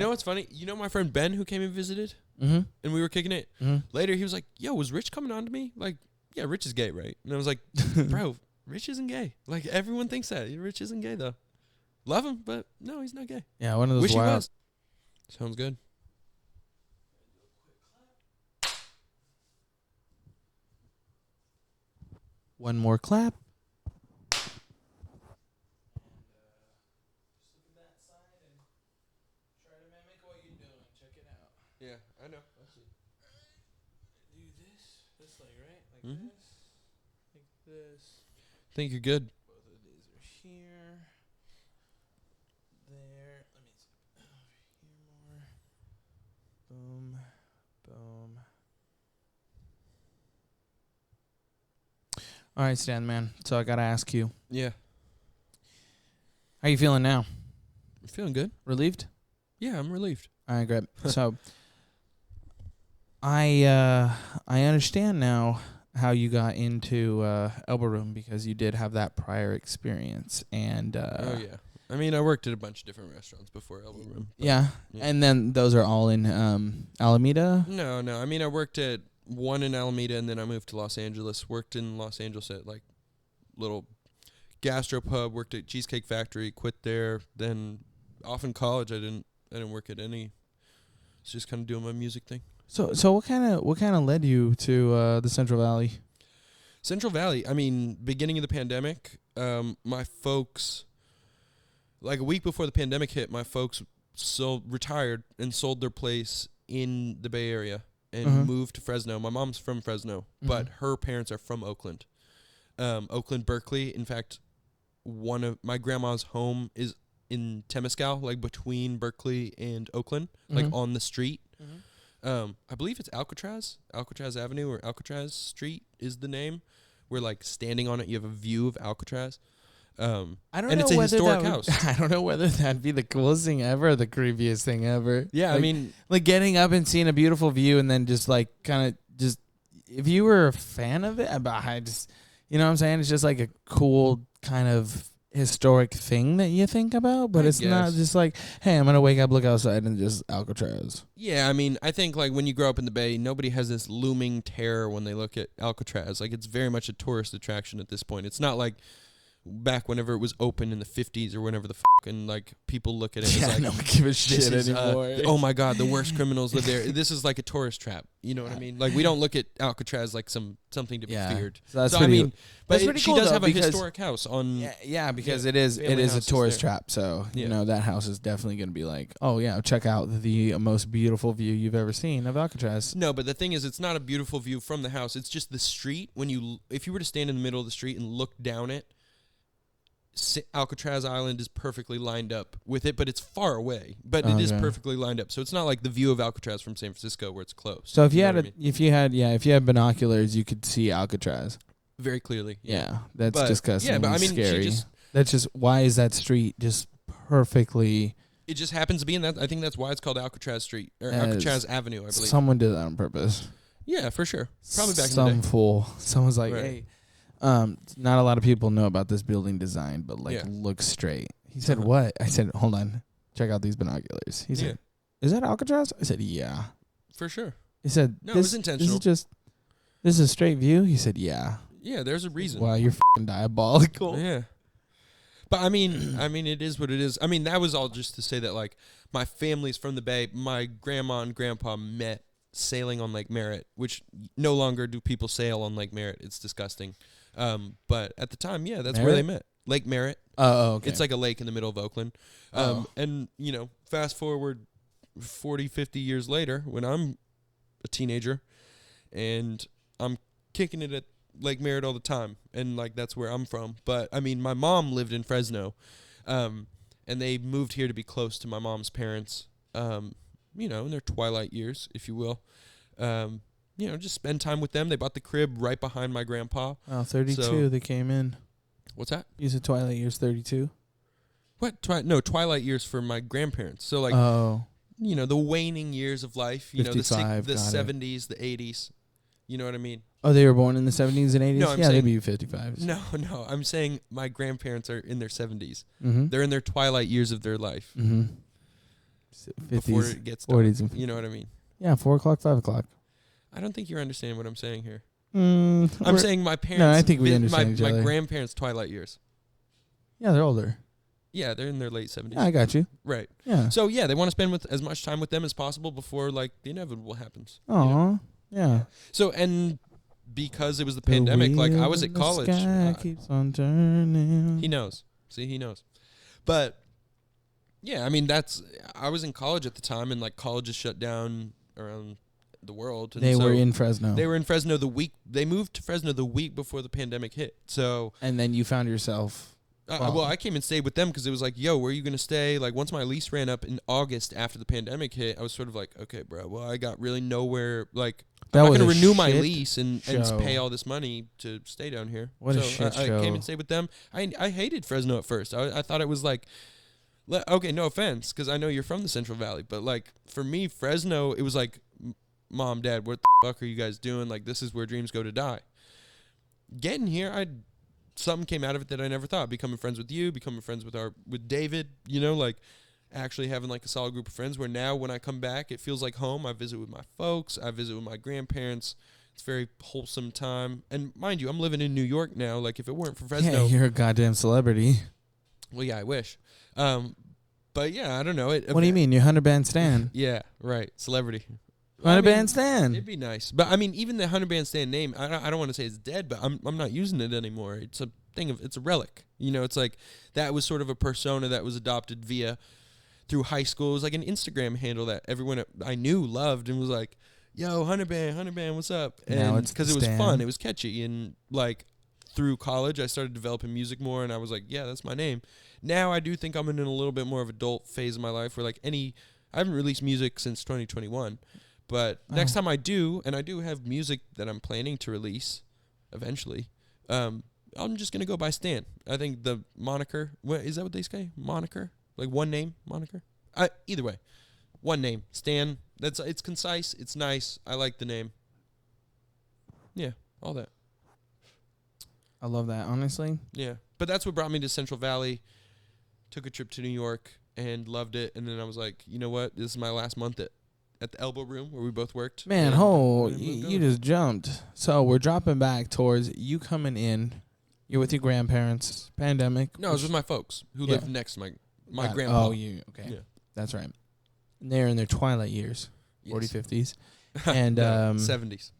You know what's funny? You know my friend Ben who came and visited? Mm-hmm. And we were kicking it? Mm-hmm. Later, he was like, yo, was Rich coming on to me? Like, yeah, Rich is gay, right? And I was like, bro, Rich isn't gay. Like, everyone thinks that. Rich isn't gay, though. Love him, but no, he's not gay. Yeah, one of those Wish wild. he was. Sounds good. One more clap. Yeah, I know. I see. Do this like right, like Mhm. this, like this. Think you're good. Both of these are here, there. Let me see over here more. Boom, boom. All right, Stan, man. So I gotta ask you, Yeah. how you feeling now? I'm feeling good. Relieved? Yeah, I'm relieved. All right, great. So I understand now how you got into Elbow Room because you did have that prior experience, and Oh, yeah. I mean, I worked at a bunch of different restaurants before Elbow Room. yeah, and then those are all in Alameda. No. I mean, I worked at one in Alameda, and then I moved to Los Angeles. Worked in Los Angeles at, like, little gastropub. Worked at Cheesecake Factory. Quit there. Then off in college, I didn't work at any. It's just kind of doing my music thing. So what kind of led you to the Central Valley? Central Valley, I mean, beginning of the pandemic, my folks, like a week before the pandemic hit, my folks retired and sold their place in the Bay Area and moved to Fresno. My mom's from Fresno, but her parents are from Oakland. Oakland, Berkeley. In fact, one of my grandma's home is in Temescal, like between Berkeley and Oakland, like on the street. I believe it's Alcatraz Avenue or Alcatraz Street is the name. Where like standing on it, you have a view of Alcatraz. I don't and know it's a whether historic that house. I don't know whether that'd be the coolest thing ever or the creepiest thing ever. Yeah, like, I mean, like getting up and seeing a beautiful view and then just like kind of just, if you were a fan of it, I just, you know what I'm saying? It's just like a cool kind of historic thing that you think about, but it's not just like, hey, I'm gonna wake up, look outside, and just Alcatraz. Yeah, I mean, I think like when you grow up in the Bay, nobody has this looming terror when they look at Alcatraz. Like it's very much a tourist attraction at this point. It's not like back whenever it was open in the 50s or whenever the and like people look at it as like, no one give a shit anymore. Oh my God, the worst criminals live there. This is like a tourist trap. You know what I mean? Like we don't look at Alcatraz like something to be feared. So that's so pretty, I mean, but pretty she cool does though, have a because historic house on. Yeah, because it is a houses tourist there. trap. So you know that house is definitely gonna be like, oh yeah, check out the most beautiful view you've ever seen of Alcatraz. No, but the thing is, it's not a beautiful view from the house. It's just the street. If you were to stand in the middle of the street and look down it, Alcatraz Island is perfectly lined up with it, but it's far away. But it is perfectly lined up, so it's not like the view of Alcatraz from San Francisco where it's close. So if you had binoculars, you could see Alcatraz very clearly. Yeah, that's disgusting. Yeah, but I mean, scary. That's just, why is that street just perfectly? It just happens to be in that. I think that's why it's called Alcatraz Street or Alcatraz Avenue. I believe someone did that on purpose. Yeah, for sure. Probably back in the Some day. fool. Someone's like, hey. Not a lot of people know about this building design, but look straight. He said, what? I said, hold on. Check out these binoculars. He said, is that Alcatraz? I said, yeah. For sure. He said, no, it was intentional. This is a straight view? He said, yeah. Yeah, there's a reason. Wow, you're f***ing diabolical. Yeah. But I mean, it is what it is. I mean, that was all just to say that, like, my family's from the Bay. My grandma and grandpa met sailing on Lake Merritt, which no longer do people sail on Lake Merritt. It's disgusting. But at the time, yeah, that's where they met. Lake Merritt. Oh, okay. It's like a lake in the middle of Oakland. And, you know, fast forward 40, 50 years later, when I'm a teenager and I'm kicking it at Lake Merritt all the time, and, like, that's where I'm from. But, I mean, my mom lived in Fresno, and they moved here to be close to my mom's parents, you know, in their twilight years, if you will. You know, just spend time with them. They bought the crib right behind my grandpa. Oh, 32, they came in. What's that? You said Twilight Years 32? What? No, twilight years for my grandparents. So, like, you know, the waning years of life. You know, the 70s, the 80s. You know what I mean? Oh, they were born in the 70s and 80s? No, I'm saying, they'd be 55s. No. I'm saying my grandparents are in their 70s. Mm-hmm. They're in their twilight years of their life. Mm-hmm. before 50s, it gets 40s, dark. and You know what I mean? yeah, 4 o'clock, 5 o'clock. I don't think you're understanding what I'm saying here. I'm I'm saying my parents. No, I think we understand each my other. grandparents' twilight years. Yeah, they're older. Yeah, they're in their late 70s. Yeah, I got you. Right. Yeah. So yeah, they want to spend with as much time with them as possible before like the inevitable happens. Aw, you know? yeah. So and because it was the pandemic, like I was at college. The sky keeps on turning. He knows. See, he knows. But yeah, I mean I was in college at the time, and like colleges shut down around the world. And They so were in Fresno. They were in Fresno they moved to Fresno the week before the pandemic hit. So and then you found yourself. well, I came and stayed with them because it was like, yo, where are you going to stay? Like, once my lease ran up in August after the pandemic hit, I was sort of like, okay, bro, well, I got really nowhere. Like, That I'm not was going to a renew my shit lease and show. pay all this money to stay down here. What so a shit I show. came and stayed with them. I hated Fresno at first. I thought it was like, okay, no offense, because I know you're from the Central Valley, but like, for me, Fresno, it was like, Mom, Dad, what the fuck are you guys doing? Like, this is where dreams go to die. Getting here, something came out of it that I never thought. Becoming friends with you, becoming friends with David, you know, like actually having like a solid group of friends where now when I come back, it feels like home. I visit with my folks. I visit with my grandparents. It's very wholesome time. And mind you, I'm living in New York now. Like if it weren't for Fresno. Yeah, you're a goddamn celebrity. Well, yeah, I wish. But yeah, I don't know. What do you mean? You're 100 band stan. Yeah, right. Celebrity. 100 band stan. It'd be nice. But I mean, even the 100 band stand name, I don't want to say it's dead, but I'm not using it anymore. It's a it's a relic. You know, it's like that was sort of a persona that was adopted through high school. It was like an Instagram handle that everyone I knew loved and was like, yo, 100 band, what's up? And now it's because it was fun, it was catchy. And like through college, I started developing music more and I was like, yeah, that's my name. Now I do think I'm in a little bit more of adult phase of my life where like I haven't released music since 2021. But next time I do, and I do have music that I'm planning to release eventually, I'm just going to go by Stan. I think the moniker, is that what they say? Moniker? Like one name, moniker? Either way, one name, Stan. It's concise, it's nice. I like the name. Yeah, all that. I love that, honestly. Yeah, but that's what brought me to Central Valley. Took a trip to New York and loved it. And then I was like, you know what? This is my last month at the Elbow Room where we both worked. Man, you just jumped. So we're dropping back towards you coming in. You're with your grandparents. Pandemic. No, I was with my folks who lived next to my grandpa. Oh, you okay? Yeah. That's right. And they're in their twilight years, Yes. 40s, 50s, and No, 70s.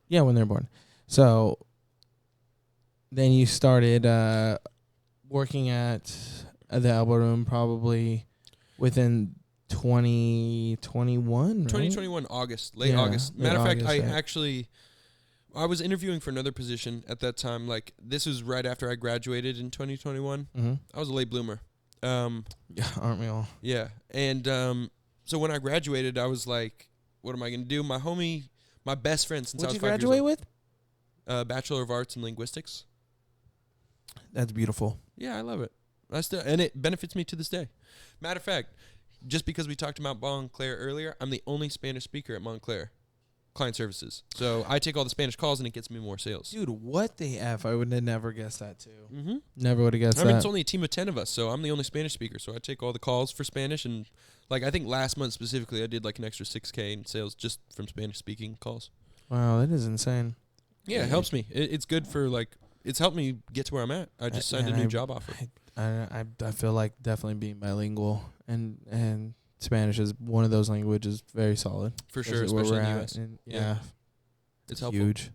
Yeah, when they're born. So then you started working at the Elbow Room probably within 2021, right? 2021 August, late August. Matter of fact, I was interviewing for another position at that time. Like this was right after I graduated in 2021. Mm-hmm. I was a late bloomer. Yeah, aren't we all? Yeah, and so when I graduated, I was like, "What am I gonna do?" My best friend since I was 5 years old. What'd you graduate with? Bachelor of Arts in Linguistics. That's beautiful. Yeah, I love it. And it benefits me to this day. Matter of fact, just because we talked about Montclair earlier, I'm the only Spanish speaker at Montclair Client Services. So I take all the Spanish calls and it gets me more sales. Dude, what the F? I would have never guessed that too. Mm-hmm. Never would have guessed that. I mean, it's only a team of 10 of us, so I'm the only Spanish speaker. So I take all the calls for Spanish. And like I think last month specifically, I did like an extra $6,000 in sales just from Spanish speaking calls. Wow, that is insane. Yeah, it helps me. It's good for like, it's helped me get to where I'm at. I just signed a new job offer. I feel like definitely being bilingual and Spanish is one of those languages very solid. For sure, especially in the U.S. Yeah. It's helpful. Huge.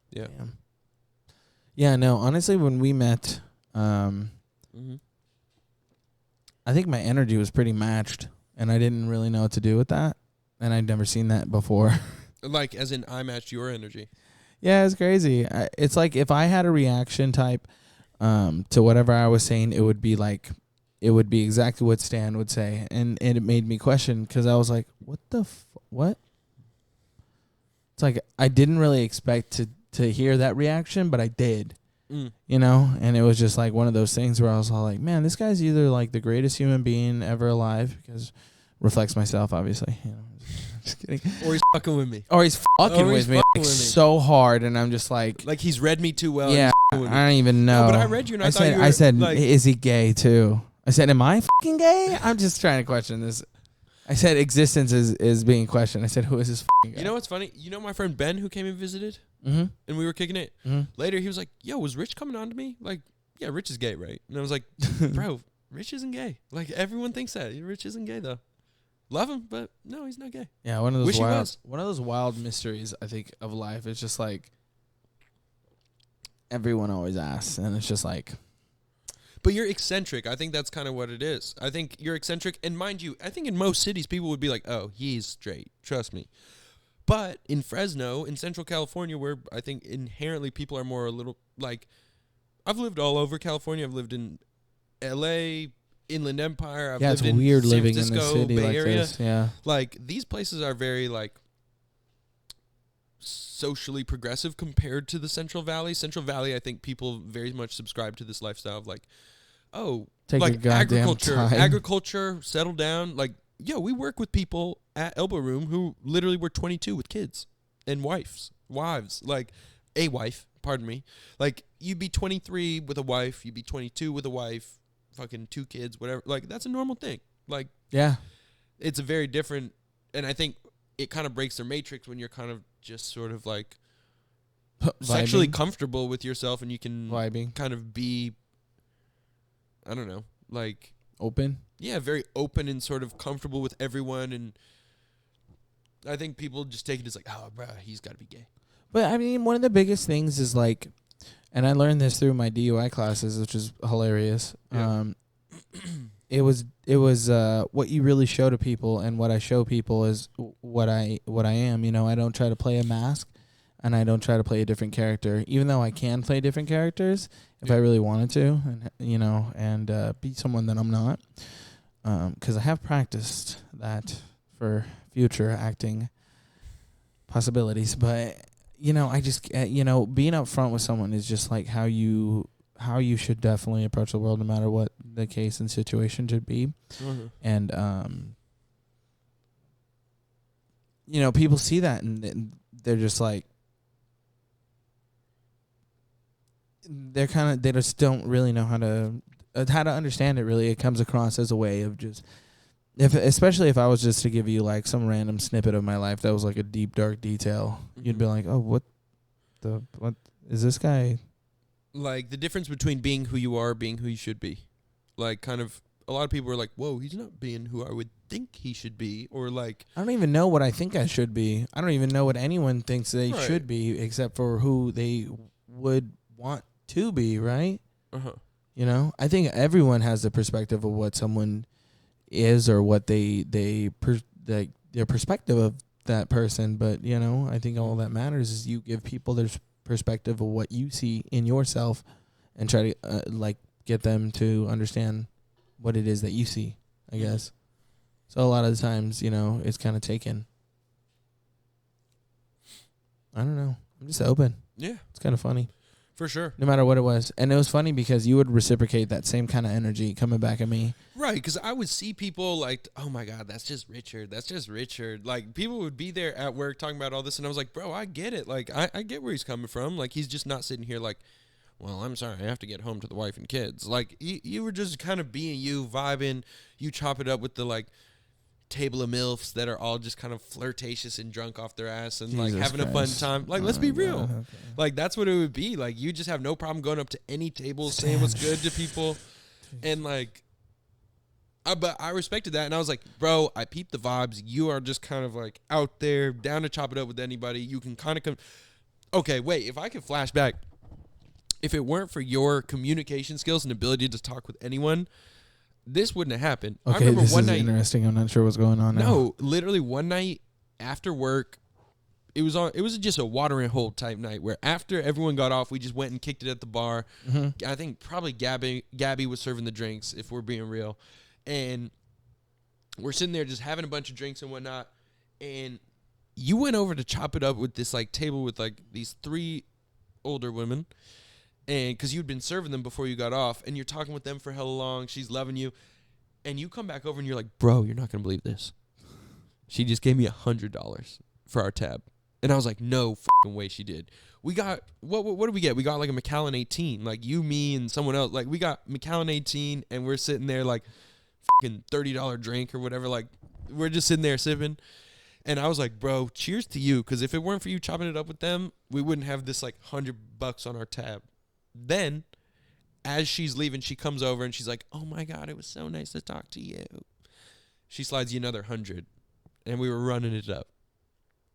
Yeah. Damn. Yeah, no, honestly, when we met, Mm-hmm. I think my energy was pretty matched, and I didn't really know what to do with that, and I'd never seen that before. Like, as in, I matched your energy. Yeah, it's crazy. It's like if I had a reaction type to whatever I was saying, it would be exactly what Stan would say, and it made me question because I was like, what the what? It's like I didn't really expect to hear that reaction, but I did. You know, and it was just like one of those things where I was all like, man, this guy's either like the greatest human being ever alive, because reflects myself, obviously. You know, just kidding. Or he's fucking with me. Or he's fucking with me like so hard, and I'm just like he's read me too well. Yeah, I don't even know. No, but I read you, and I thought said, you were, I said, like, is he gay too? I said, am I fucking gay? I'm just trying to question this. I said existence is being questioned. I said, who is this fucking guy? You know what's funny? You know my friend Ben who came and visited? Mm-hmm. And we were kicking it? Mm-hmm. Later, he was like, yo, was Rich coming on to me? Like, yeah, Rich is gay, right? And I was like, bro, Rich isn't gay. Like, everyone thinks that. Rich isn't gay, though. Love him, but no, he's not gay. Yeah, one of those wild mysteries, I think, of life. It's just like everyone always asks, and it's just like... But you're eccentric. I think that's kind of what it is. I think you're eccentric. And mind you, I think in most cities, people would be like, oh, he's straight. Trust me. But in Fresno, in Central California, where I think inherently people are more a little like... I've lived all over California. I've lived in L.A., Inland Empire. I've lived in weird San living Francisco, in the city Bay like Area. this. Yeah. Like, these places are very, like, socially progressive compared to the Central Valley. Central Valley, I think people very much subscribe to this lifestyle of, like, oh, Take like your goddamn time. agriculture, settle down. Like, yo, we work with people at Elbow Room who literally were 22 with kids and wives. Like, a wife, pardon me. Like, you'd be 23 with a wife. You'd be 22 with a wife. Fucking 2 kids, whatever. Like, that's a normal thing. Like, yeah, it's a very different, and I think it kind of breaks their matrix when you're kind of just sort of like sexually comfortable with yourself, and you can kind of be, I don't know, like open. Yeah, very open and sort of comfortable with everyone, and I think people just take it as like, oh, bro, he's got to be gay. But I mean, one of the biggest things is like, and I learned this through my DUI classes, which is hilarious. Yeah. It was what you really show to people, and what I show people is what I am. You know, I don't try to play a mask, and I don't try to play a different character, even though I can play different characters if I really wanted to, and you know, and be someone that I'm not, because I have practiced that for future acting possibilities. But you know, I just you know, being up front with someone is just like how you should definitely approach the world, no matter what the case and situation should be. Mm-hmm. And you know, people see that and they're just like, they just don't really know how to understand it. Really, it comes across as a way of just, especially if I was just to give you like some random snippet of my life that was like a deep dark detail, mm-hmm. You'd be like, oh, what is this guy? Like, the difference between being who you are, being who you should be. Like, kind of, a lot of people are like, whoa, he's not being who I would think he should be. Or, like... I don't even know what I think I should be. I don't even know what anyone thinks they should be, except for who they would want to be, right? Uh-huh. You know? I think everyone has the perspective of what someone is, or what their perspective of that person. But, you know, I think all that matters is you give people their perspective of what you see in yourself, and try to like get them to understand what it is that you see, I guess. So a lot of the times, you know, it's kind of taken. I don't know. I'm just open. Yeah. It's kind of funny. For sure. No matter what it was. And it was funny because you would reciprocate that same kind of energy coming back at me. Right, because I would see people like, oh, my God, that's just Richard. That's just Richard. Like, people would be there at work talking about all this, and I was like, bro, I get it. Like, I get where he's coming from. Like, he's just not sitting here like, well, I'm sorry, I have to get home to the wife and kids. Like, you were just kind of being you, vibing. You chop it up with the, like, table of MILFs that are all just kind of flirtatious and drunk off their ass and Jesus like having Christ. a fun time. Like, let's be real. Okay. Like, that's what it would be. Like, you just have no problem going up to any table, saying what's good to people. And like, but I respected that. And I was like, bro, I peeped the vibes. You are just kind of like out there, down to chop it up with anybody. You can kind of come. Okay, wait, if I could flash back, if it weren't for your communication skills and ability to talk with anyone, this wouldn't have happened. Okay, I remember this one night. Interesting. I'm not sure what's going on now. No, literally one night after work, it was just a water and hold type night where after everyone got off, we just went and kicked it at the bar. Mm-hmm. I think probably Gabby was serving the drinks, if we're being real. And we're sitting there just having a bunch of drinks and whatnot. And you went over to chop it up with this like table with like these 3 older women. And because you'd been serving them before you got off, and you're talking with them for hella long, she's loving you, and you come back over and you're like, bro, you're not gonna believe this. She just gave me $100 for our tab. And I was like, no fucking way she did. We got, what did we get? We got like a Macallan 18. Like you, me, and someone else. Like we got Macallan 18 and we're sitting there like fucking $30 drink or whatever. Like we're just sitting there sipping. And I was like, bro, cheers to you. Because if it weren't for you chopping it up with them, we wouldn't have this like $100 on our tab. Then, as she's leaving, she comes over and she's like, oh my God, it was so nice to talk to you. She slides you another 100. And we were running it up.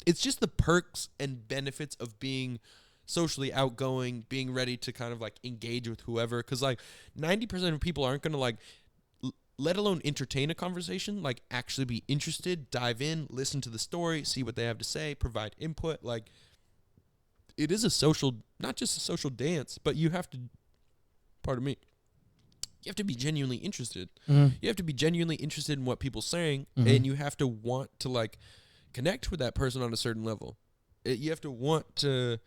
It's just the perks and benefits of being socially outgoing, being ready to kind of like engage with whoever. Because like 90% of people aren't going to like, let alone entertain a conversation, like actually be interested, dive in, listen to the story, see what they have to say, provide input. Like it is a social, not just a social dance, but you have to, pardon me, you have to be genuinely interested. Mm-hmm. You have to be genuinely interested in what people are saying, and you have to want to like connect with that person on a certain level. You have to want to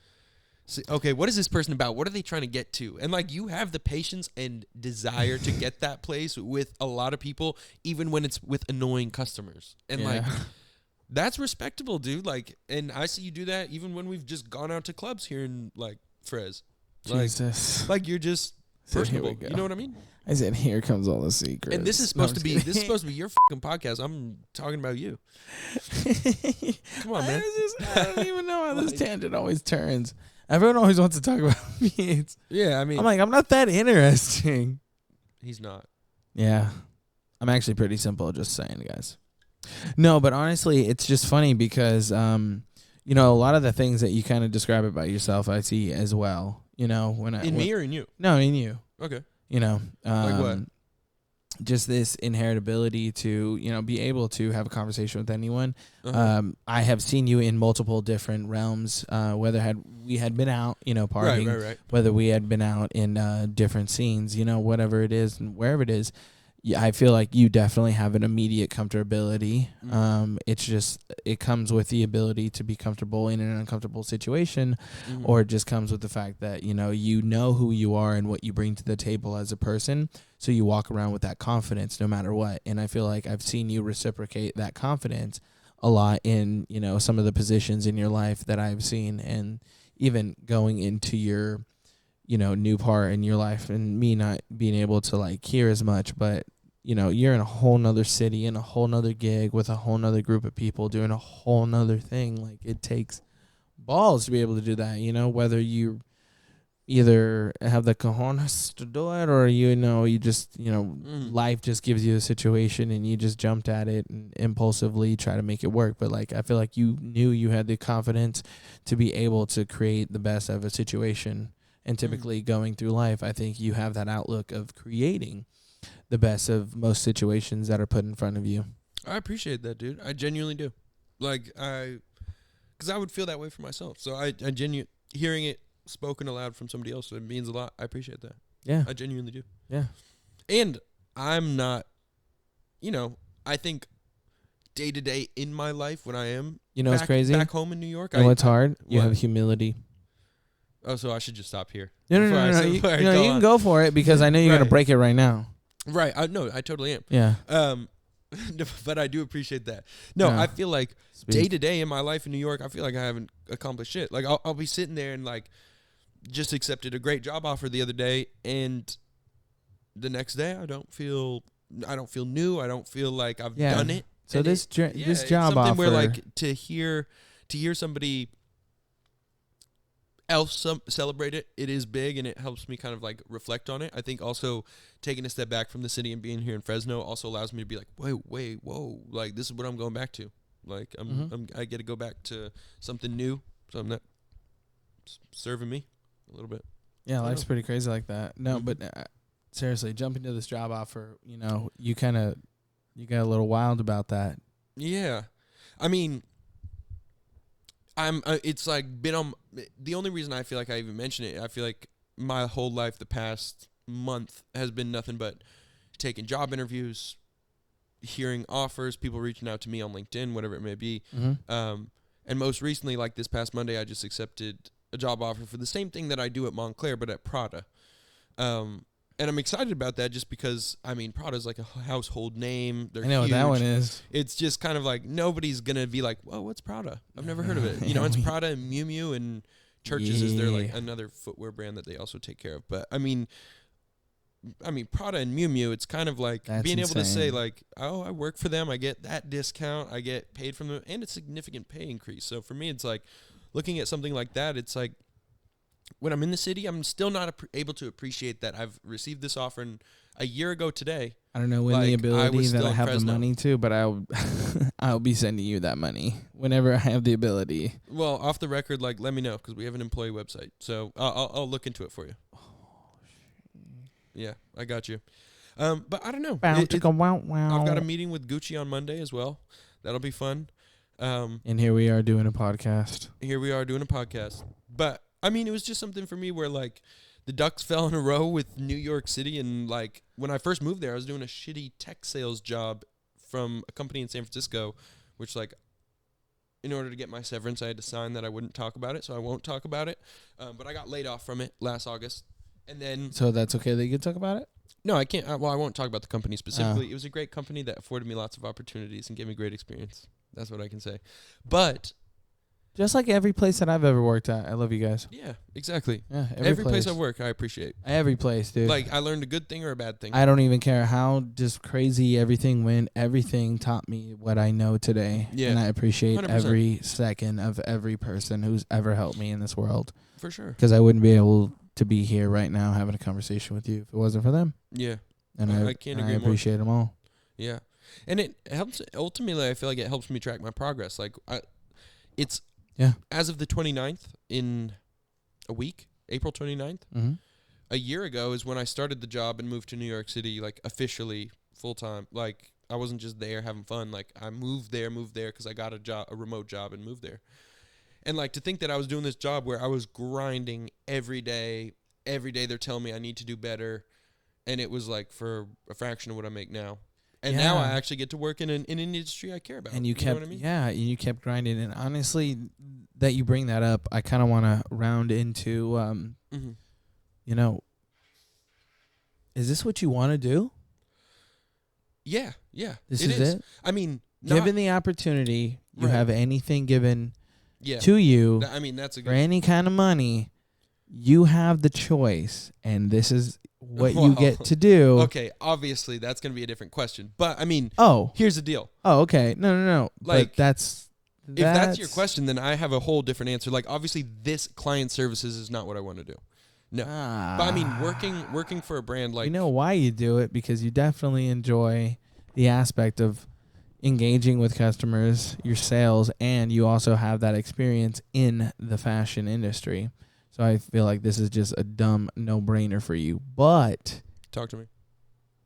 say, okay, what is this person about? What are they trying to get to? And like you have the patience and desire to get that place with a lot of people, even when it's with annoying customers. And like that's respectable, dude. Like, and I see you do that even when we've just gone out to clubs here in like Frez. Jesus. Like you're just personable. You know what I mean? I said, here comes all the secrets. And this is supposed to be your fucking podcast. I'm talking about you. Come on, man. I don't even know how this tangent always turns. Everyone always wants to talk about me. Yeah, I mean, I'm like, I'm not that interesting. He's not. Yeah. I'm actually pretty simple, just saying, guys. No, but honestly, it's just funny because, you know, a lot of the things that you kind of describe about yourself, I see as well. You know, me or in you? No, in you. Okay. You know, like what? Just this inherent ability to, you know, be able to have a conversation with anyone. I have seen you in multiple different realms, whether we had been out, you know, partying, right. whether we had been out in different scenes, you know, whatever it is and wherever it is. Yeah, I feel like you definitely have an immediate comfortability. It's just, it comes with the ability to be comfortable in an uncomfortable situation, or it just comes with the fact that, you know who you are and what you bring to the table as a person. So you walk around with that confidence no matter what. And I feel like I've seen you reciprocate that confidence a lot in, you know, some of the positions in your life that I've seen, and even going into your, you know, new part in your life, and me not being able to like hear as much, but you know, you're in a whole nother city, in a whole nother gig with a whole nother group of people doing a whole nother thing. Like it takes balls to be able to do that, you know, whether you either have the cojones to do it or, you know, you just, you know, life just gives you a situation and you just jumped at it and impulsively try to make it work. But like, I feel like you knew you had the confidence to be able to create the best of a situation. And typically going through life, I think you have that outlook of creating the best of most situations that are put in front of you. I appreciate that, dude. I genuinely do. Like, because I would feel that way for myself. So I hearing it spoken aloud from somebody else, it means a lot. I appreciate that. Yeah. I genuinely do. Yeah. And I'm not, you know, I think day to day in my life when I am, you know, it's crazy. Back home in New York. You know what's hard? You have humility. Oh, so I should just stop here. No. You can go for it because I know you're going to break it right now. Right. I totally am. Yeah. But I do appreciate that. No, I feel like day to day in my life in New York, I feel like I haven't accomplished shit. Like I'll be sitting there and like just accepted a great job offer the other day, and the next day I don't feel new. I don't feel like I've done it. So this job offer, where like to hear somebody else celebrate it, it is big, and it helps me kind of like reflect on it. I think also taking a step back from the city and being here in Fresno also allows me to be like, wait, whoa, like this is what I'm going back to. Like I get to go back to something new, something that serving me a little bit. Yeah, life's pretty crazy like that. No, but seriously, jumping to this job offer, you know, you got a little wild about that. Yeah, I mean, it's like been on. The only reason I feel like I even mention it, I feel like my whole life, the past month, has been nothing but taking job interviews, hearing offers, people reaching out to me on LinkedIn, whatever it may be. And most recently, like this past Monday, I just accepted a job offer for the same thing that I do at Montclair, but at Prada. And I'm excited about that just because, I mean, Prada's like a household name. They're I know huge. what that one is. It's just kind of like nobody's going to be like, whoa, what's Prada? I've never heard of it. You know, it's Prada and Miu Miu, and Churches is their like another footwear brand that they also take care of. But I mean, Prada and Miu Miu, it's kind of like being able to say like, oh, I work for them. I get that discount. I get paid from them, and a significant pay increase. So for me, it's like looking at something like that. It's like, when I'm in the city, I'm still not able to appreciate that I've received this offer a year ago today. I don't know when the ability that I have the money to, but I'll be sending you that money whenever I have the ability. Well, off the record, like, let me know, because we have an employee website. So I'll look into it for you. Oh, yeah, I got you. But I don't know. I've got a meeting with Gucci on Monday as well. That'll be fun. And here we are doing a podcast. But I mean, it was just something for me where, like, the ducks fell in a row with New York City. And, like, when I first moved there, I was doing a shitty tech sales job from a company in San Francisco, which, like, in order to get my severance, I had to sign that I wouldn't talk about it. So I won't talk about it. But I got laid off from it last August. And then... So that's okay that you can talk about it? No, I can't. Well, I won't talk about the company specifically. It was a great company that afforded me lots of opportunities and gave me great experience. That's what I can say. But... Just like every place that I've ever worked at. I love you guys. Yeah, exactly. Yeah, every place I work, I appreciate. Every place, dude. Like, I learned a good thing or a bad thing. I don't even care how just crazy everything went. Everything taught me what I know today. Yeah. And I appreciate 100%. Every second of every person who's ever helped me in this world. For sure. Because I wouldn't be able to be here right now having a conversation with you if it wasn't for them. Yeah. And I can't agree more. I appreciate them all. Yeah. And it helps, ultimately, I feel like it helps me track my progress. Like, it's... Yeah. As of the 29th, in a week, April 29th, a year ago is when I started the job and moved to New York City, like, officially, full-time. Like, I wasn't just there having fun. Like, I moved there because I got a remote job and moved there. And, like, to think that I was doing this job where I was grinding every day they're telling me I need to do better, and it was, like, for a fraction of what I make now. And now I actually get to work in an industry I care about. And you kept, know what I mean? Yeah, you kept grinding. And honestly, that you bring that up, I kind of want to round into, you know, is this what you want to do? Yeah. This is it? I mean, given the opportunity, you have anything given to you, that's a good for any kind of money, you have the choice, and this is what you get to do. Okay, obviously that's going to be a different question. But I mean, here's the deal. Oh, okay. No. Like, but if that's your question, then I have a whole different answer. Like, obviously this client services is not what I want to do. No. But I mean, working for a brand like... You know why you do it? Because you definitely enjoy the aspect of engaging with customers, your sales, and you also have that experience in the fashion industry. So I feel like this is just a dumb no-brainer for you. But talk to me.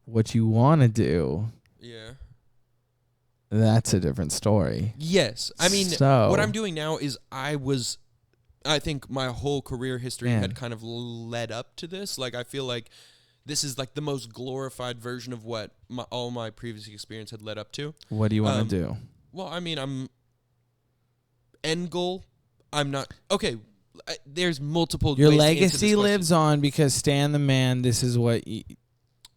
What you want to do, that's a different story. Yes. I mean, what I'm doing now is I think my whole career history had kind of led up to this. Like, I feel like this is like the most glorified version of what all my previous experience had led up to. What do you want to do? Well, I mean, end goal, I'm not... Okay, there's multiple Your ways legacy to lives on because Stan the Man, this is what you...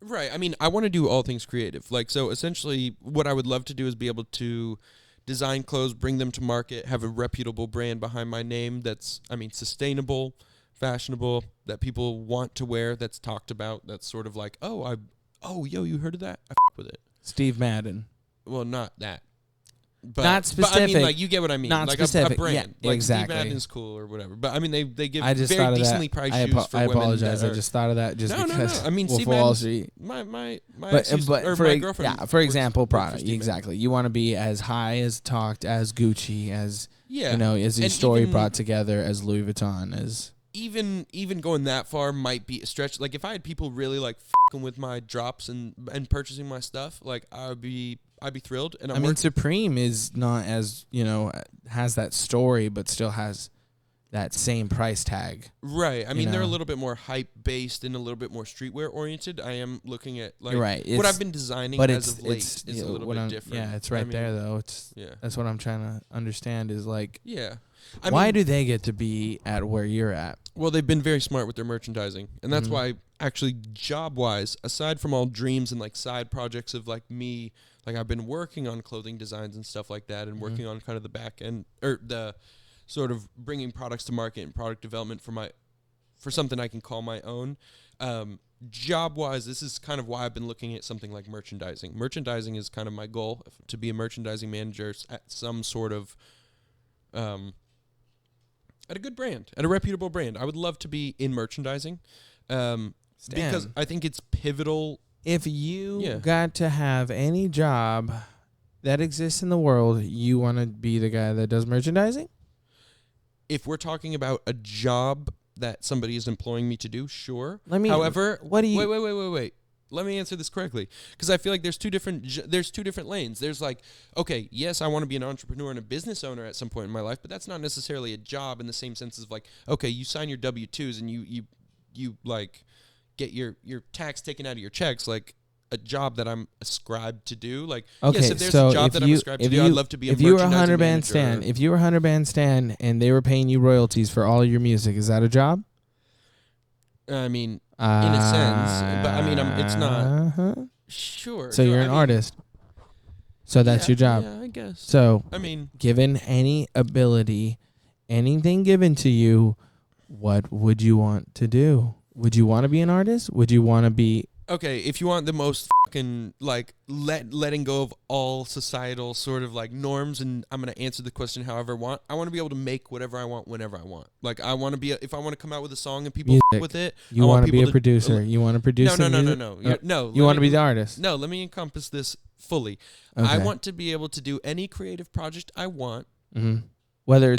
Right. I mean, I want to do all things creative. Like, so essentially what I would love to do is be able to design clothes, bring them to market, have a reputable brand behind my name that's, sustainable, fashionable, that people want to wear, that's talked about, that's sort of like, yo, you heard of that? I f*** with it. Steve Madden. Well, not that. But, not specific. But I mean, like, you get what I mean. Not like specific. A brand. Yeah, like exactly. Steve Madden's cool or whatever. But I mean, they give very decently priced shoes for women. I apologize. I just thought of that just because. No. I mean, Steve Wall Street. My my girlfriend. Yeah, for example, product. Exactly. You want to be as high as talked as Gucci, as as your story brought together as Louis Vuitton, as. Even going that far might be a stretch. Like, if I had people really like f***ing with my drops and purchasing my stuff, like, I'd be thrilled. And Supreme is not as, has that story, but still has, that same price tag. Right. I mean, You they're a know? little bit more hype based and a little bit more streetwear oriented. I am looking at like You're right. what I've been designing But as of late is you a know, little what bit I'm- different. Yeah, it's I right mean, there though. It's Yeah. that's what I'm trying to understand is like, Yeah. why do they get to be at where you're at? Well, they've been very smart with their merchandising, and that's Mhm. why actually job-wise, aside from all dreams and like side projects of like me, like I've been working on clothing designs and stuff like that, and working on kind of the back end or the sort of bringing products to market and product development for something I can call my own. Job-wise, this is kind of why I've been looking at something like merchandising. Merchandising is kind of my goal, to be a merchandising manager at some sort of at a good brand, at a reputable brand. I would love to be in merchandising because I think it's pivotal. If you got to have any job that exists in the world, you want to be the guy that does merchandising? If we're talking about a job that somebody is employing me to do, sure. However, what do you... Wait. Let me answer this correctly, because I feel like there's two different lanes. There's like, okay, yes, I want to be an entrepreneur and a business owner at some point in my life, but that's not necessarily a job in the same sense as like, okay, you sign your W-2s and you like get your tax taken out of your checks, like a job that I'm ascribed to do. Like, okay, yes, if there's so a job that I'm ascribed to do, I'd love to be a merchandising manager. If you were 100 Band Stan and they were paying you royalties for all your music, is that a job? I mean, in a sense, but I mean, it's not. Sure. So you're an artist. So that's your job. Yeah, I guess. So, I mean, given any ability, anything given to you, what would you want to do? Would you want to be an artist? Would you want to be... Okay, if you want the most fucking, like, letting go of all societal sort of, like, norms, and I'm going to answer the question however I want, I want to be able to make whatever I want whenever I want. Like, I want to be, if I want to come out with a song and people fuck with it, you want to be a producer. You want to produce No. No, you want to be the artist. No, let me encompass this fully. Okay. I want to be able to do any creative project I want. Mm-hmm. Whether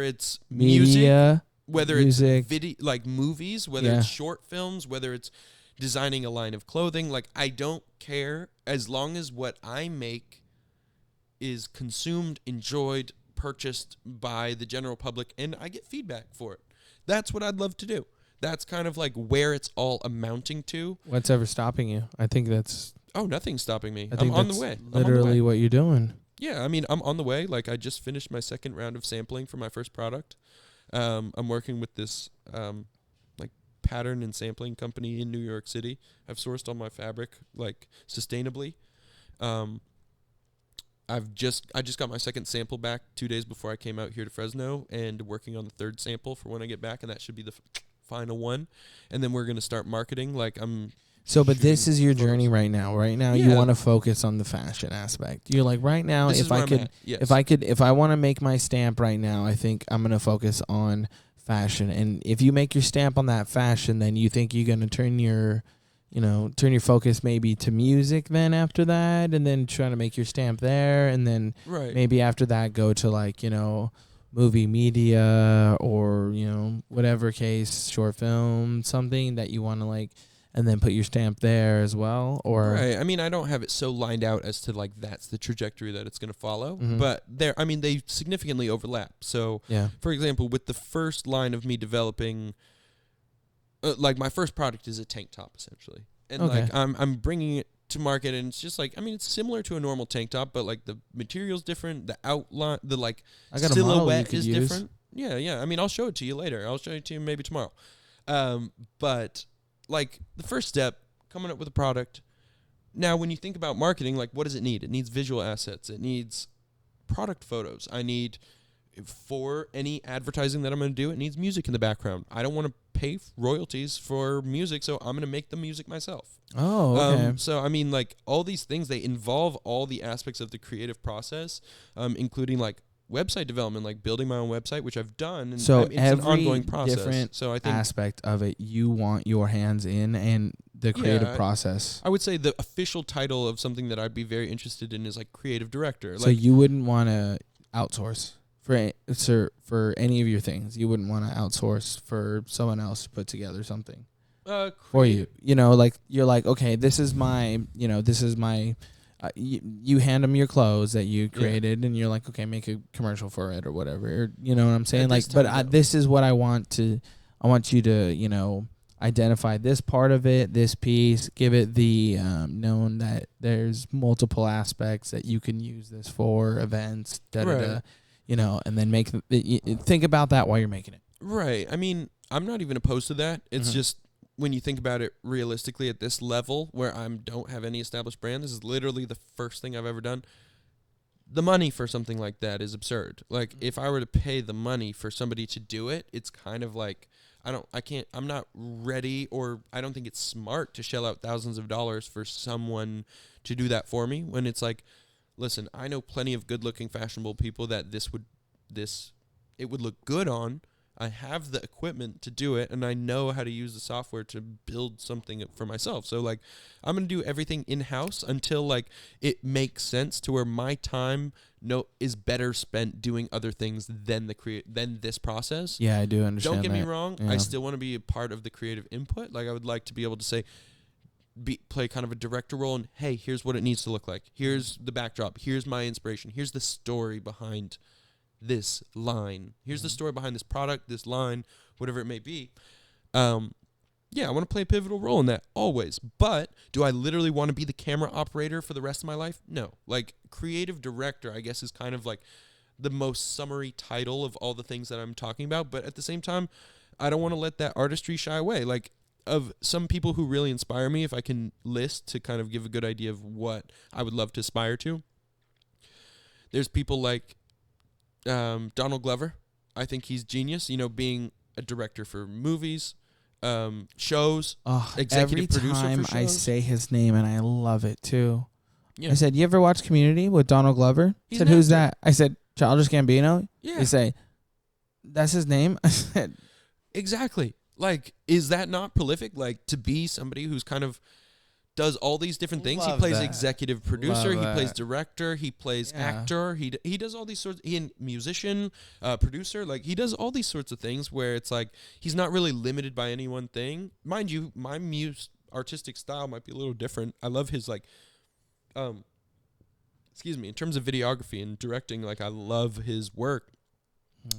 it's media, whether music, it's video, like movies, whether it's short films, whether it's designing a line of clothing, like I don't care as long as what I make is consumed, enjoyed, purchased by the general public, and I get feedback for it. That's what I'd love to do. That's kind of like where it's all amounting to. What's ever stopping you? I think that's... Oh, nothing's stopping me. I think I'm on the way. Literally what you're doing. Yeah, I mean, I'm on the way. Like, I just finished my second round of sampling for my first product. I'm working with this like pattern and sampling company in New York City. I've sourced all my fabric like sustainably. I just got my second sample back 2 days before I came out here to Fresno, and working on the third sample for when I get back, and that should be the final one. And then we're gonna start marketing. Like but this is your journey right now. Right now, you want to focus on the fashion aspect. You're like, right now, if I want to make my stamp right now, I think I'm gonna focus on fashion. And if you make your stamp on that fashion, then you think you're gonna turn your focus maybe to music then after that, and then try to make your stamp there, and then maybe after that go to like, movie media or, whatever case, short film, something that you want to like, and then put your stamp there as well. Or I mean, I don't have it so lined out as to like that's the trajectory that it's going to follow, but they significantly overlap. So for example, with the first line of me developing, like my first product is a tank top essentially. And like I'm bringing it to market, and it's just like, I mean, it's similar to a normal tank top, but like the material's different, the outline, the like silhouette is different. Yeah. I mean, I'll show it to you later. I'll show it to you maybe tomorrow. But like the first step, coming up with a product. Now, when you think about marketing, like what does it need? It needs visual assets. It needs product photos. I need, for any advertising that I'm going to do, it needs music in the background. I don't want to pay royalties for music, so I'm going to make the music myself. Oh, okay. So, I mean, like, all these things, they involve all the aspects of the creative process, including, like, website development, like building my own website, which I've done. And so it's an ongoing process. Different so I think aspect of it, you want your hands in, and the creative process. I would say the official title of something that I'd be very interested in is, like, creative director. So you wouldn't want to outsource for any of your things. You wouldn't want to outsource for someone else to put together something for you. Like, you're like, okay, this is my you hand them your clothes that you created, and you're like, okay, make a commercial for it or whatever. Or, you know what I'm saying? Like, but this is what I want you to, you know, identify this part of it, this piece, give it the known that there's multiple aspects that you can use this for, events, you know, and then think about that while you're making it. Right. I mean, I'm not even opposed to that. It's just when you think about it realistically at this level where I don't have any established brand, this is literally the first thing I've ever done. The money for something like that is absurd. Like, if I were to pay the money for somebody to do it, it's kind of like, I'm not ready, or I don't think it's smart to shell out thousands of dollars for someone to do that for me, when it's like, listen, I know plenty of good-looking, fashionable people that it would look good on. I have the equipment to do it, and I know how to use the software to build something for myself. So, like, I'm going to do everything in-house until, like, it makes sense to where my time is better spent doing other things than than this process. Yeah, I do understand. Don't get me wrong. Yeah. I still want to be a part of the creative input. Like, I would like to be able to say, play kind of a director role, and, hey, here's what it needs to look like. Here's the backdrop. Here's my inspiration. Here's the story behind this line. Here's the story behind this product, this line, whatever it may be. Yeah, I want to play a pivotal role in that always. But do I literally want to be the camera operator for the rest of my life? No. Like, creative director, I guess, is kind of like the most summary title of all the things that I'm talking about. But at the same time, I don't want to let that artistry shy away. Like, of some people who really inspire me, if I can list to kind of give a good idea of what I would love to aspire to, there's people like Donald Glover. I think he's genius, you know, being a director for movies, shows, executive producer for shows. Every time I say his name, and I love it too. Yeah. I said, you ever watch Community with Donald Glover? He said, who's that? I said, Childish Gambino. Yeah. He say, that's his name? I said, exactly. Like, is that not prolific? Like, to be somebody who's kind of does all these different things. He plays executive producer. He plays director. He plays actor. He does all these sorts. Musician, producer. Like, he does all these sorts of things where it's like he's not really limited by any one thing. Mind you, my artistic style might be a little different. I love his like, in terms of videography and directing. Like, I love his work.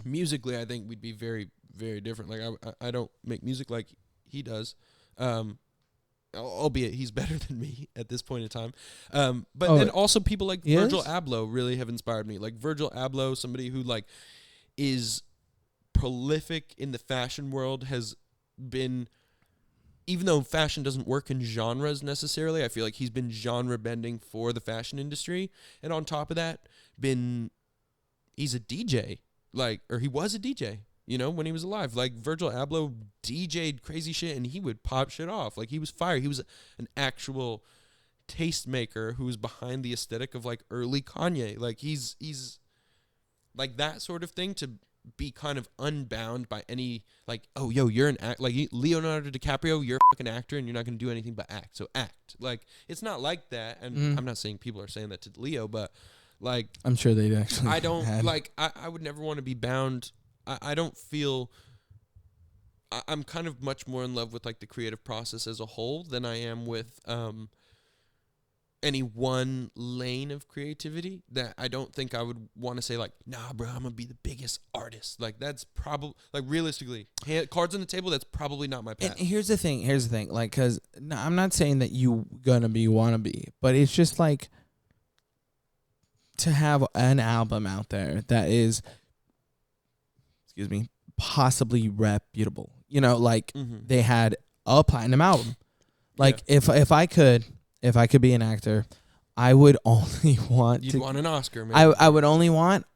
Musically, I think we'd be very, very different. Like, I don't make music like he does. Albeit he's better than me at this point in time. But then also people like Virgil Abloh really have inspired me. Like, Virgil Abloh, somebody who like is prolific in the fashion world, has been, even though fashion doesn't work in genres necessarily, I feel like he's been genre bending for the fashion industry. And on top of that, he's a DJ, or he was a DJ. You know, when he was alive, like Virgil Abloh DJ'd crazy shit, and he would pop shit off. Like, he was fire. He was an actual tastemaker who was behind the aesthetic of like early Kanye. Like, he's like that sort of thing, to be kind of unbound by any like, oh, yo, you're an act, like Leonardo DiCaprio, you're a fucking actor, and you're not gonna do anything but act. So act. Like, it's not like that. And I'm not saying people are saying that to Leo, but like, I'm sure they'd actually. I don't like. I would never want to be bound. I don't feel. I'm kind of much more in love with like the creative process as a whole than I am with any one lane of creativity. That I don't think I would want to say like, nah, bro, I'm gonna be the biggest artist. Like, that's probably, like, realistically, cards on the table, that's probably not my path. And here's the thing. Like, because I'm not saying that you wanna be, but it's just like to have an album out there that is, possibly reputable. You know, like they had a platinum album. Like, if I could be an actor, I would only want You'd want an Oscar, man. I would only want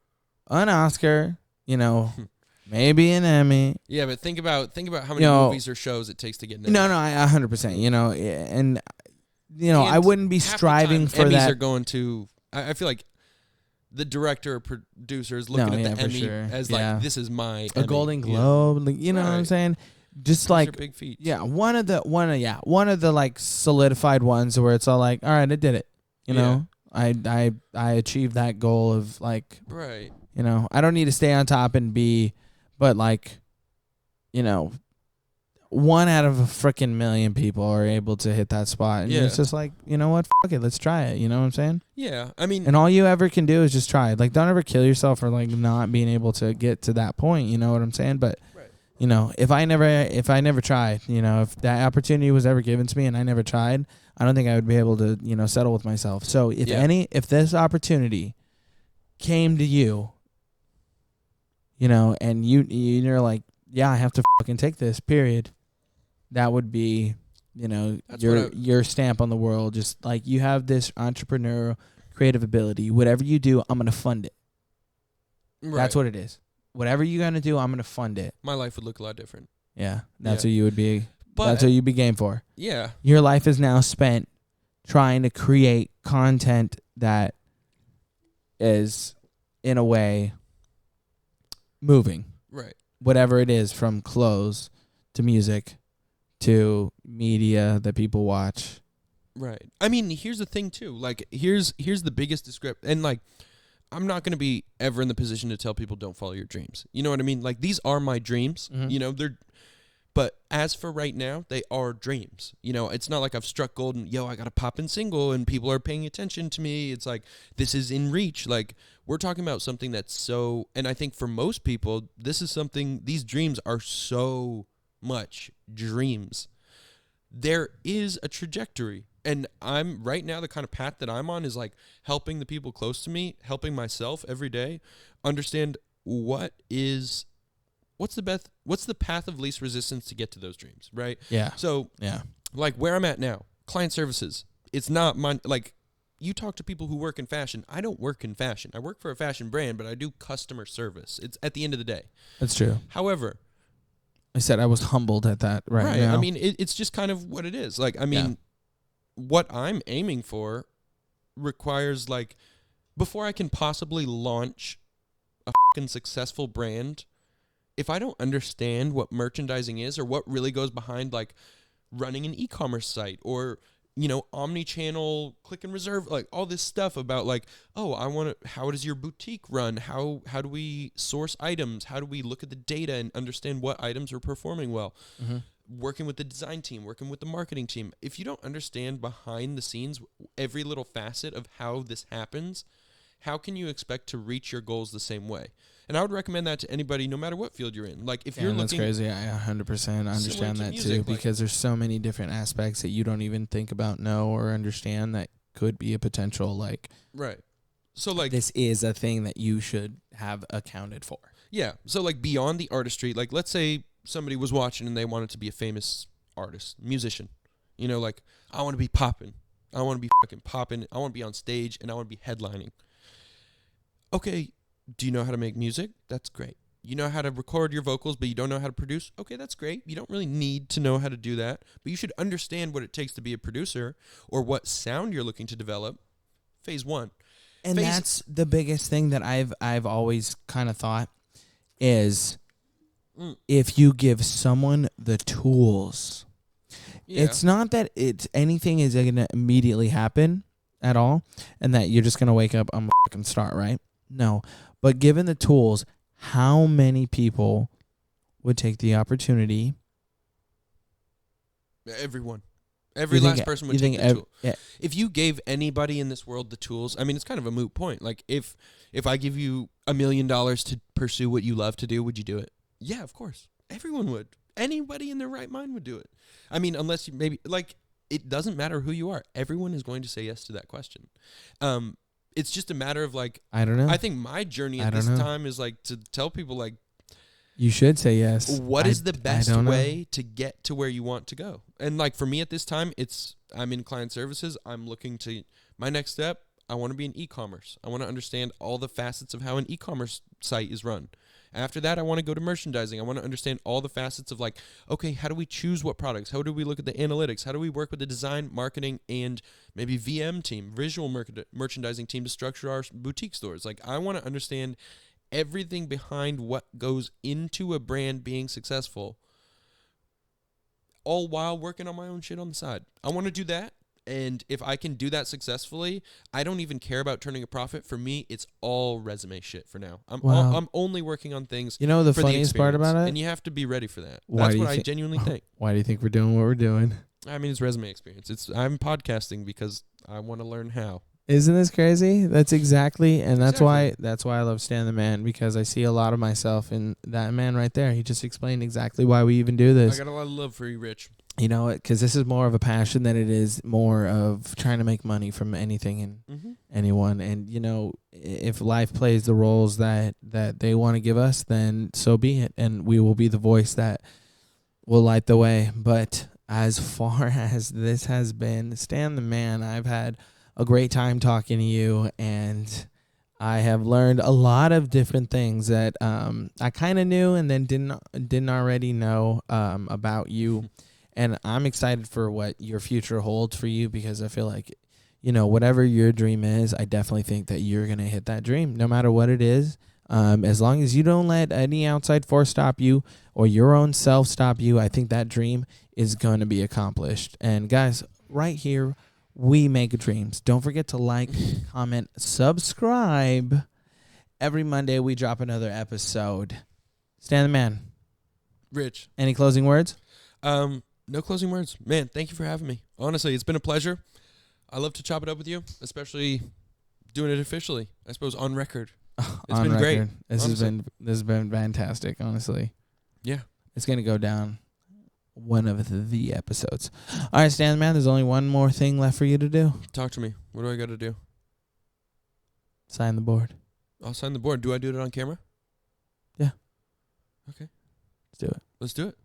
an Oscar, you know, maybe an Emmy. Yeah, but think about how many movies or shows it takes to get an Emmy. No, I 100%, you know, and you know, I wouldn't be striving for Emmys that. Are going to I feel like the director or producer is looking at the Emmy as like, this is my a Emmy. Golden Globe, like, you know what I'm saying? Just those like big feats. Yeah, one of the like solidified ones where it's all like, all right, I did it. You know, I achieved that goal of like, right. You know, I don't need to stay on top and be, but like, you know, 1 out of a freaking million people are able to hit that spot. And it's just like, you know what? Fuck it. Let's try it. You know what I'm saying? Yeah. I mean, and all you ever can do is just try it. Like, don't ever kill yourself for like not being able to get to that point. You know what I'm saying? But, you know, if I never tried, you know, if that opportunity was ever given to me and I never tried, I don't think I would be able to, you know, settle with myself. So if this opportunity came to you, you know, and you're like, yeah, I have to fucking take this, period. That would be, you know, your stamp on the world. Just like, you have this entrepreneurial creative ability. Whatever you do, I'm going to fund it. Right. That's what it is. Whatever you're going to do, I'm going to fund it. My life would look a lot different. Yeah. That's what you would be. That's what you'd be game for. Yeah. Your life is now spent trying to create content that is, in a way, moving. Right. Whatever it is, from clothes to music to media that people watch. Right. I mean, here's the thing too. Like, here's the biggest description. And like, I'm not going to be ever in the position to tell people don't follow your dreams. You know what I mean? Like, these are my dreams. You know, but as for right now, they are dreams. You know, it's not like I've struck gold and, I got a poppin' single and people are paying attention to me. It's like, this is in reach. Like, we're talking about something that's so, and I think for most people, this is something, these dreams are so much dreams. There is a trajectory. And I'm right now, the kind of path that I'm on is like helping the people close to me, helping myself every day understand what's the path of least resistance to get to those dreams, right? Yeah. So, like where I'm at now, client services, it's not like, you talk to people who work in fashion. I don't work in fashion. I work for a fashion brand, but I do customer service. It's at the end of the day. That's true. However, I said I was humbled at that right now. I mean, it's just kind of what it is. Like, I mean, what I'm aiming for requires, like, before I can possibly launch a fucking successful brand, if I don't understand what merchandising is or what really goes behind, like, running an e-commerce site or, you know, omni-channel click and reserve, like all this stuff about like, how does your boutique run? How do we source items? How do we look at the data and understand what items are performing well? Mm-hmm. Working with the design team, working with the marketing team. If you don't understand behind the scenes, every little facet of how this happens, how can you expect to reach your goals the same way? And I would recommend that to anybody, no matter what field you're in. Like, if you're looking, that's crazy. I 100% understand that music, too, because there's so many different aspects that you don't even think about, know, or understand that could be a potential, like, right. So, like, this is a thing that you should have accounted for. Yeah. So, like, beyond the artistry, like, let's say somebody was watching and they wanted to be a famous artist, musician. You know, like, I want to be popping. I want to be fucking popping. I want to be on stage and I want to be headlining. Okay. Do you know how to make music? That's great. You know how to record your vocals, but you don't know how to produce? Okay, that's great. You don't really need to know how to do that, but you should understand what it takes to be a producer or what sound you're looking to develop. Phase 1. And that's the biggest thing that I've always kind of thought is if you give someone the tools, it's not that anything is going to immediately happen at all and that you're just going to wake up and fucking start, right? No. But given the tools, how many people would take the opportunity? Everyone. Every last person would take the tool. Yeah. If you gave anybody in this world the tools, I mean, it's kind of a moot point. Like, if I give you $1 million to pursue what you love to do, would you do it? Yeah, of course. Everyone would. Anybody in their right mind would do it. I mean, unless you maybe, like, it doesn't matter who you are. Everyone is going to say yes to that question. It's just a matter of, like, I don't know. I think my journey at this time is, like, to tell people, like, you should say yes. What is the best way to get to where you want to go? And, like, for me at this time, I'm in client services. I'm looking to, my next step, I want to be in e-commerce. I want to understand all the facets of how an e-commerce site is run. After that, I want to go to merchandising. I want to understand all the facets of, like, okay, how do we choose what products? How do we look at the analytics? How do we work with the design, marketing, and maybe VM team, visual merchandising team to structure our boutique stores? Like, I want to understand everything behind what goes into a brand being successful, all while working on my own shit on the side. I want to do that, And if I can do that successfully, I don't even care about turning a profit. For me, it's all resume shit for now. I'm only working on things. You know the for funniest part about it? And you have to be ready for that. Why That's do you what I think- genuinely think. Why do you think we're doing what we're doing? I mean, it's resume experience. I'm podcasting because I want to learn how. Isn't this crazy? That's exactly, and that's Exactly. why I love Stan the Man, because I see a lot of myself in that man right there. He just explained exactly why we even do this. I got a lot of love for you, Rich. You know, because this is more of a passion than it is more of trying to make money from anything and anyone. And, you know, if life plays the roles that they want to give us, then so be it. And we will be the voice that will light the way. But as far as this has been, Stan the Man, I've had a great time talking to you, and I have learned a lot of different things that I kind of knew and then didn't already know about you. And I'm excited for what your future holds for you, because I feel like, you know, whatever your dream is, I definitely think that you're going to hit that dream no matter what it is. As long as you don't let any outside force stop you or your own self stop you, I think that dream is going to be accomplished. And guys, right here, we make dreams. Don't forget to like, comment, subscribe. Every Monday we drop another episode. Stan the Man. Rich. Any closing words? No closing words. Man, thank you for having me. Honestly, it's been a pleasure. I love to chop it up with you, especially doing it officially. I suppose on record. It's been great. This has been fantastic, honestly. Yeah. It's going to go down one of the episodes. All right, Stan the Man, there's only one more thing left for you to do. Talk to me. What do I got to do? Sign the board. I'll sign the board. Do I do it on camera? Yeah. Okay. Let's do it. Let's do it.